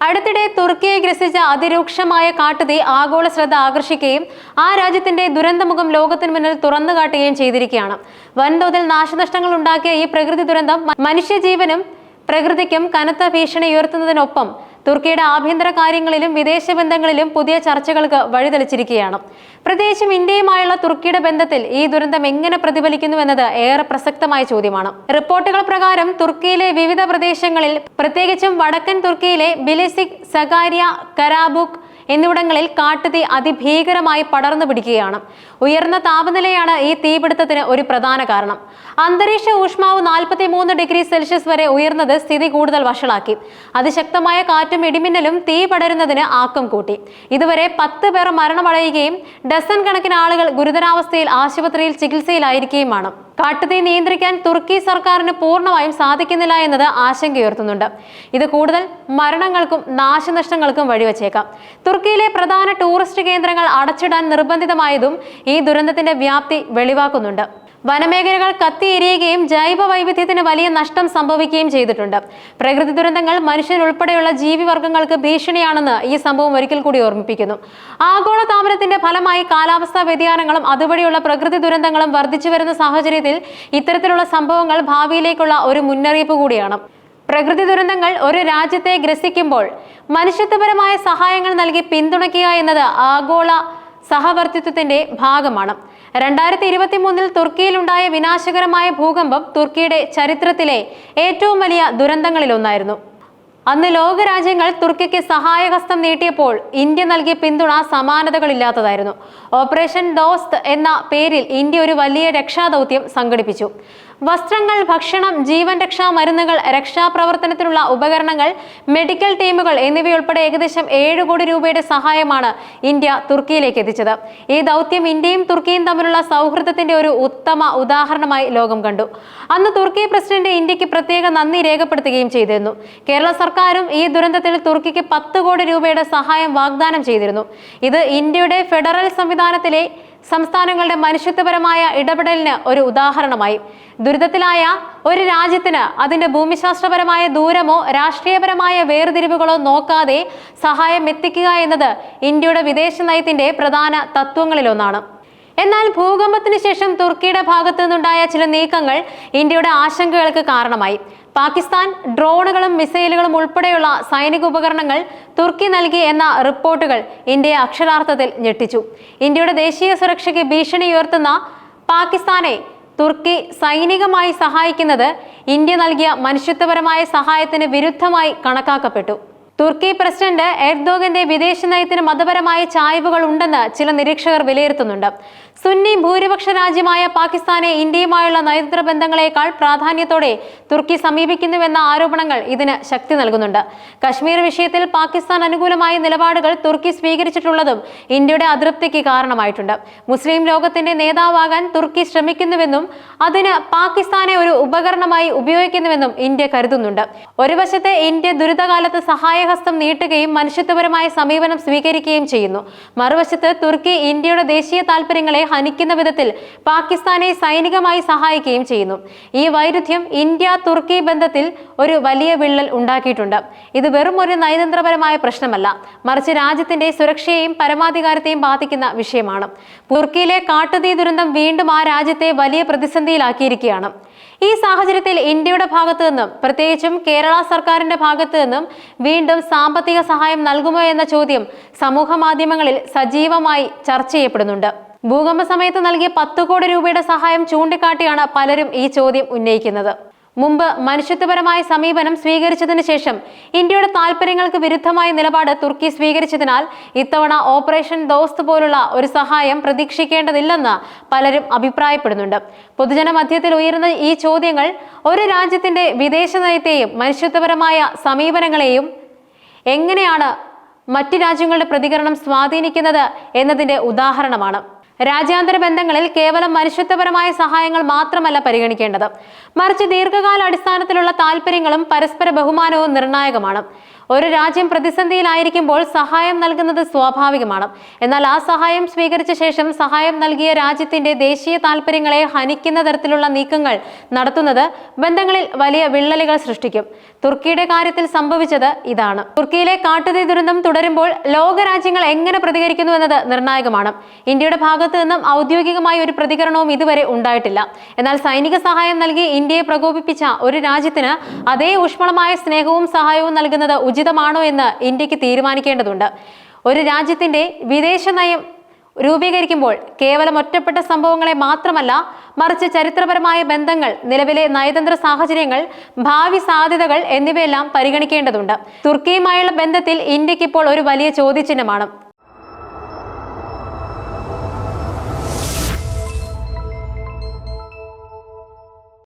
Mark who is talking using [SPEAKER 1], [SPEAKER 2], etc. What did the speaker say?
[SPEAKER 1] അടുത്തിടെ തുർക്കിയെ ഗ്രസിച്ച അതിരൂക്ഷമായ കാട്ടുതീ ആഗോള ശ്രദ്ധ ആകർഷിക്കുകയും ആ രാജ്യത്തിന്റെ ദുരന്തമുഖം ലോകത്തിന് മുന്നിൽ തുറന്നുകാട്ടുകയും ചെയ്തിരിക്കുകയാണ്. വൻതോതിൽ നാശനഷ്ടങ്ങൾ ഉണ്ടാക്കിയ ഈ പ്രകൃതി ദുരന്തം മനുഷ്യജീവനും പ്രകൃതിക്കും കനത്ത ഭീഷണി ഉയർത്തുന്നതിനൊപ്പം തുർക്കിയുടെ ആഭ്യന്തര കാര്യങ്ങളിലും വിദേശ ബന്ധങ്ങളിലും പുതിയ ചർച്ചകൾക്ക് വഴിതെളിച്ചിരിക്കുകയാണ്. പ്രത്യേകിച്ചും ഇന്ത്യയുമായുള്ള തുർക്കിയുടെ ബന്ധത്തിൽ ഈ ദുരന്തം എങ്ങനെ പ്രതിഫലിക്കുന്നു എന്നത് ഏറെ പ്രസക്തമായ ചോദ്യമാണ്. റിപ്പോർട്ടുകൾ പ്രകാരം തുർക്കിയിലെ വിവിധ പ്രദേശങ്ങളിൽ, പ്രത്യേകിച്ചും വടക്കൻ തുർക്കിയിലെ ബിലിസിക്, സകാരിയ, കരാബുക് എന്നിവിടങ്ങളിൽ കാട്ടുതീ അതിഭീകരമായി പടർന്നു പിടിക്കുകയാണ്. ഉയർന്ന താപനിലയാണ് ഈ തീപിടുത്തത്തിന് ഒരു പ്രധാന കാരണം. അന്തരീക്ഷ ഊഷ്മാവ് 43 ഡിഗ്രി സെൽഷ്യസ് വരെ ഉയർന്നത് സ്ഥിതി കൂടുതൽ വഷളാക്കി. അതിശക്തമായ കാറ്റും ഇടിമിന്നലും തീ പടരുന്നതിന് ആക്കം കൂട്ടി. ഇതുവരെ 10 പേർ മരണമടയുകയും ഡസൻ കണക്കിന് ആളുകൾ ഗുരുതരാവസ്ഥയിൽ ആശുപത്രിയിൽ ചികിത്സയിലായിരിക്കുകയുമാണ്. കാട്ടുതീ നിയന്ത്രിക്കാൻ തുർക്കി സർക്കാരിന് പൂർണ്ണമായും സാധിക്കുന്നില്ല എന്നത് ആശങ്കയുയർത്തുന്നുണ്ട്. ഇത് കൂടുതൽ മരണങ്ങൾക്കും നാശനഷ്ടങ്ങൾക്കും വഴിവെച്ചേക്കാം. തുർക്കിയിലെ പ്രധാന ടൂറിസ്റ്റ് കേന്ദ്രങ്ങൾ അടച്ചിടാൻ നിർബന്ധിതമായതും ഈ ദുരന്തത്തിന്റെ വ്യാപ്തി വെളിവാക്കുന്നുണ്ട്. വനമേഖലകൾ കത്തിയെരിയുകയും ജൈവ വൈവിധ്യത്തിന് വലിയ നഷ്ടം സംഭവിക്കുകയും ചെയ്തിട്ടുണ്ട്. പ്രകൃതി ദുരന്തങ്ങൾ മനുഷ്യനുൾപ്പെടെയുള്ള ജീവിവർഗങ്ങൾക്ക് ഭീഷണിയാണെന്ന് ഈ സംഭവം ഒരിക്കൽ കൂടി ഓർമ്മിപ്പിക്കുന്നു. ആഗോള താപനത്തിന്റെ ഫലമായി കാലാവസ്ഥാ വ്യതിയാനങ്ങളും അതുവഴിയുള്ള പ്രകൃതി ദുരന്തങ്ങളും വർദ്ധിച്ചു വരുന്ന സാഹചര്യത്തിൽ ഇത്തരത്തിലുള്ള സംഭവങ്ങൾ ഭാവിയിലേക്കുള്ള ഒരു മുന്നറിയിപ്പ് കൂടിയാണ്. പ്രകൃതി ദുരന്തങ്ങൾ ഒരു രാജ്യത്തെ ഗ്രസിക്കുമ്പോൾ മനുഷ്യത്വപരമായ സഹായങ്ങൾ നൽകി പിന്തുണയ്ക്കുക എന്നത് ആഗോള സഹവർത്തിത്വത്തിന്റെ ഭാഗമാണ്. 2023 തുർക്കിയിലുണ്ടായ വിനാശകരമായ ഭൂകമ്പം തുർക്കിയുടെ ചരിത്രത്തിലെ ഏറ്റവും വലിയ ദുരന്തങ്ങളിലൊന്നായിരുന്നു. അന്ന് ലോകരാജ്യങ്ങൾ തുർക്കിക്ക് സഹായഹസ്തം നീട്ടിയപ്പോൾ ഇന്ത്യ നൽകിയ പിന്തുണ സമാനതകളില്ലാത്തതായിരുന്നു. ഓപ്പറേഷൻ ഡോസ്ത് എന്ന പേരിൽ ഇന്ത്യ ഒരു വലിയ രക്ഷാദൗത്യം സംഘടിപ്പിച്ചു. വസ്ത്രങ്ങൾ, ഭക്ഷണം, ജീവൻ രക്ഷാ മരുന്നുകൾ, രക്ഷാപ്രവർത്തനത്തിനുള്ള ഉപകരണങ്ങൾ, മെഡിക്കൽ ടീമുകൾ എന്നിവയുൾപ്പെടെ ഏകദേശം 7 കോടി രൂപയുടെ സഹായമാണ് ഇന്ത്യ തുർക്കിയിലേക്ക് എത്തിച്ചത്. ഈ ദൗത്യം ഇന്ത്യയും തുർക്കിയും തമ്മിലുള്ള സൗഹൃദത്തിന്റെ ഒരു ഉത്തമ ഉദാഹരണമായി ലോകം കണ്ടു. അന്ന് തുർക്കി പ്രസിഡന്റ് ഇന്ത്യക്ക് പ്രത്യേക നന്ദി രേഖപ്പെടുത്തുകയും ചെയ്തിരുന്നു. കേരള സർക്കാരും ഈ ദുരന്തത്തിൽ തുർക്കിക്ക് 10 കോടി രൂപയുടെ സഹായം വാഗ്ദാനം ചെയ്തിരുന്നു. ഇത് ഇന്ത്യയുടെ ഫെഡറൽ സംവിധാനത്തിലെ സംസ്ഥാനങ്ങളുടെ മനുഷ്യത്വപരമായ ഇടപെടലിന് ഒരു ഉദാഹരണമായി. ദുരിതത്തിലായ ഒരു രാജ്യത്തിന് അതിന്റെ ഭൂമിശാസ്ത്രപരമായ ദൂരമോ രാഷ്ട്രീയപരമായ വേർതിരിവുകളോ നോക്കാതെ സഹായം എത്തിക്കുക എന്നത് ഇന്ത്യയുടെ വിദേശ നയത്തിന്റെ പ്രധാന തത്വങ്ങളിലൊന്നാണ്. എന്നാൽ ഭൂകമ്പത്തിന് ശേഷം തുർക്കിയുടെ ഭാഗത്തു നിന്നുണ്ടായ ചില നീക്കങ്ങൾ ഇന്ത്യയുടെ ആശങ്കകൾക്ക് കാരണമായി. പാകിസ്ഥാൻ ഡ്രോണുകളും മിസൈലുകളും ഉൾപ്പെടെയുള്ള സൈനിക ഉപകരണങ്ങൾ തുർക്കി നൽകി എന്ന റിപ്പോർട്ടുകൾ ഇന്ത്യയെ അക്ഷരാർത്ഥത്തിൽ ഞെട്ടിച്ചു. ഇന്ത്യയുടെ ദേശീയ സുരക്ഷയ്ക്ക് ഭീഷണി ഉയർത്തുന്ന പാകിസ്ഥാനെ തുർക്കി സൈനികമായി സഹായിക്കുന്നത് ഇന്ത്യ നൽകിയ മനുഷ്യത്വപരമായ സഹായത്തിന് വിരുദ്ധമായി കണക്കാക്കപ്പെട്ടു. തുർക്കി പ്രസിഡന്റ് എർദോഗന്റെ വിദേശ നയത്തിന് മതപരമായ ചായ്വുകൾ ഉണ്ടെന്ന് ചില നിരീക്ഷകർ വിലയിരുത്തുന്നുണ്ട്. സുന്നി ഭൂരിപക്ഷ രാജ്യമായ പാകിസ്ഥാനെ ഇന്ത്യയുമായുള്ള നയതന്ത്ര ബന്ധങ്ങളെക്കാൾ പ്രാധാന്യത്തോടെ തുർക്കി സമീപിക്കുന്നുവെന്ന ആരോപണങ്ങൾ ഇതിന് ശക്തി നൽകുന്നുണ്ട്. കശ്മീർ വിഷയത്തിൽ പാകിസ്ഥാൻ അനുകൂലമായ നിലപാടുകൾ തുർക്കി സ്വീകരിച്ചിട്ടുള്ളതും ഇന്ത്യയുടെ അതൃപ്തിക്ക് കാരണമായിട്ടുണ്ട്. മുസ്ലിം ലോകത്തിന്റെ നേതാവാകാൻ തുർക്കി ശ്രമിക്കുന്നുവെന്നും അതിന് പാകിസ്ഥാനെ ഒരു ഉപകരണമായി ഉപയോഗിക്കുന്നുവെന്നും ഇന്ത്യ കരുതുന്നുണ്ട്. ഒരു വശത്തെ ഇന്ത്യ ദുരിതകാലത്ത് സഹായഹസ്തം നീട്ടുകയും മനുഷ്യത്വപരമായ സമീപനം സ്വീകരിക്കുകയും ചെയ്യുന്നു. മറുവശത്ത് തുർക്കി ഇന്ത്യയുടെ ദേശീയ താൽപര്യങ്ങളെ ഹനിക്കുന്ന വിധത്തിൽ പാകിസ്ഥാനെ സൈനികമായി സഹായിക്കുകയും ചെയ്യുന്നു. ഈ വൈരുദ്ധ്യം ഇന്ത്യ തുർക്കി ബന്ധത്തിൽ ഒരു വലിയ വിള്ളൽ ഉണ്ടാക്കിയിട്ടുണ്ട്. ഇത് വെറും ഒരു നയതന്ത്രപരമായ പ്രശ്നമല്ല, മറിച്ച് രാജ്യത്തിന്റെ സുരക്ഷയെയും പരമാധികാരത്തെയും ബാധിക്കുന്ന വിഷയമാണ്. തുർക്കിയിലെ കാട്ടുതീ ദുരന്തം വീണ്ടും ആ രാജ്യത്തെ വലിയ പ്രതിസന്ധിയിലാക്കിയിരിക്കുകയാണ്. ഈ സാഹചര്യത്തിൽ ഇന്ത്യയുടെ ഭാഗത്തു നിന്നും, പ്രത്യേകിച്ചും കേരള സർക്കാരിന്റെ ഭാഗത്തു നിന്നും വീണ്ടും സാമ്പത്തിക സഹായം നൽകുമോ എന്ന ചോദ്യം സമൂഹ മാധ്യമങ്ങളിൽ സജീവമായി ചർച്ച ചെയ്യപ്പെടുന്നുണ്ട്. ഭൂകമ്പ സമയത്ത് നൽകിയ 10 കോടി രൂപയുടെ സഹായം ചൂണ്ടിക്കാട്ടിയാണ് പലരും ഈ ചോദ്യം ഉന്നയിക്കുന്നത്. മുമ്പ് മനുഷ്യത്വപരമായ സമീപനം സ്വീകരിച്ചതിന് ശേഷം ഇന്ത്യയുടെ താൽപര്യങ്ങൾക്ക് വിരുദ്ധമായ നിലപാട് തുർക്കി സ്വീകരിച്ചതിനാൽ ഇത്തവണ ഓപ്പറേഷൻ ദോസ്ത് പോലുള്ള ഒരു സഹായം പ്രതീക്ഷിക്കേണ്ടതില്ലെന്ന് പലരും അഭിപ്രായപ്പെടുന്നുണ്ട്. പൊതുജന മധ്യത്തിൽ ഉയരുന്ന ഈ ചോദ്യങ്ങൾ ഒരു രാജ്യത്തിന്റെ വിദേശ നയത്തെയും മനുഷ്യത്വപരമായ സമീപനങ്ങളെയും എങ്ങനെയാണ് മറ്റ് രാജ്യങ്ങളുടെ പ്രതികരണം സ്വാധീനിക്കുന്നത് എന്നതിന്റെ ഉദാഹരണമാണ്. രാജ്യാന്തര ബന്ധങ്ങളിൽ കേവലം മനുഷ്യത്വപരമായ സഹായങ്ങൾ മാത്രമല്ല പരിഗണിക്കേണ്ടത്, മറിച്ച് ദീർഘകാല അടിസ്ഥാനത്തിലുള്ള താല്പര്യങ്ങളും പരസ്പര ബഹുമാനവും നിർണായകമാണ്. ഒരു രാജ്യം പ്രതിസന്ധിയിലായിരിക്കുമ്പോൾ സഹായം നൽകുന്നത് സ്വാഭാവികമാണ്. എന്നാൽ ആ സഹായം സ്വീകരിച്ച ശേഷം സഹായം നൽകിയ രാജ്യത്തിന്റെ ദേശീയ താല്പര്യങ്ങളെ ഹനിക്കുന്ന തരത്തിലുള്ള നീക്കങ്ങൾ നടത്തുന്നത് ബന്ധങ്ങളിൽ വലിയ വിള്ളലുകൾ സൃഷ്ടിക്കും. തുർക്കിയുടെ കാര്യത്തിൽ സംഭവിച്ചത് ഇതാണ്. തുർക്കിയിലെ കാട്ടുതീ ദുരന്തം തുടരുമ്പോൾ ലോകരാജ്യങ്ങൾ എങ്ങനെ പ്രതികരിക്കുന്നു എന്നത് നിർണായകമാണ്. ഇന്ത്യയുടെ ഭാഗത്തു നിന്നും ഔദ്യോഗികമായ ഒരു പ്രതികരണവും ഇതുവരെ ഉണ്ടായിട്ടില്ല. എന്നാൽ സൈനിക സഹായം നൽകി ഇന്ത്യയെ പ്രകോപിപ്പിച്ച ഒരു രാജ്യത്തിന് അതേ ഊഷ്മളമായ സ്നേഹവും സഹായവും നൽകുന്നത് ഉചിതമാണോ എന്ന് ഇന്ത്യക്ക് തീരുമാനിക്കേണ്ടതുണ്ട്. ഒരു രാജ്യത്തിന്റെ വിദേശ നയം രൂപീകരിക്കുമ്പോൾ കേവലം ഒറ്റപ്പെട്ട സംഭവങ്ങളെ മാത്രമല്ല, മറിച്ച് ചരിത്രപരമായ ബന്ധങ്ങൾ, നിലവിലെ നയതന്ത്ര സാഹചര്യങ്ങൾ, ഭാവി സാധ്യതകൾ എന്നിവയെല്ലാം പരിഗണിക്കേണ്ടതുണ്ട്. തുർക്കിയുമായുള്ള ബന്ധത്തിൽ ഇന്ത്യക്ക് ഇപ്പോൾ ഒരു വലിയ ചോദ്യചിഹ്നമാണ്.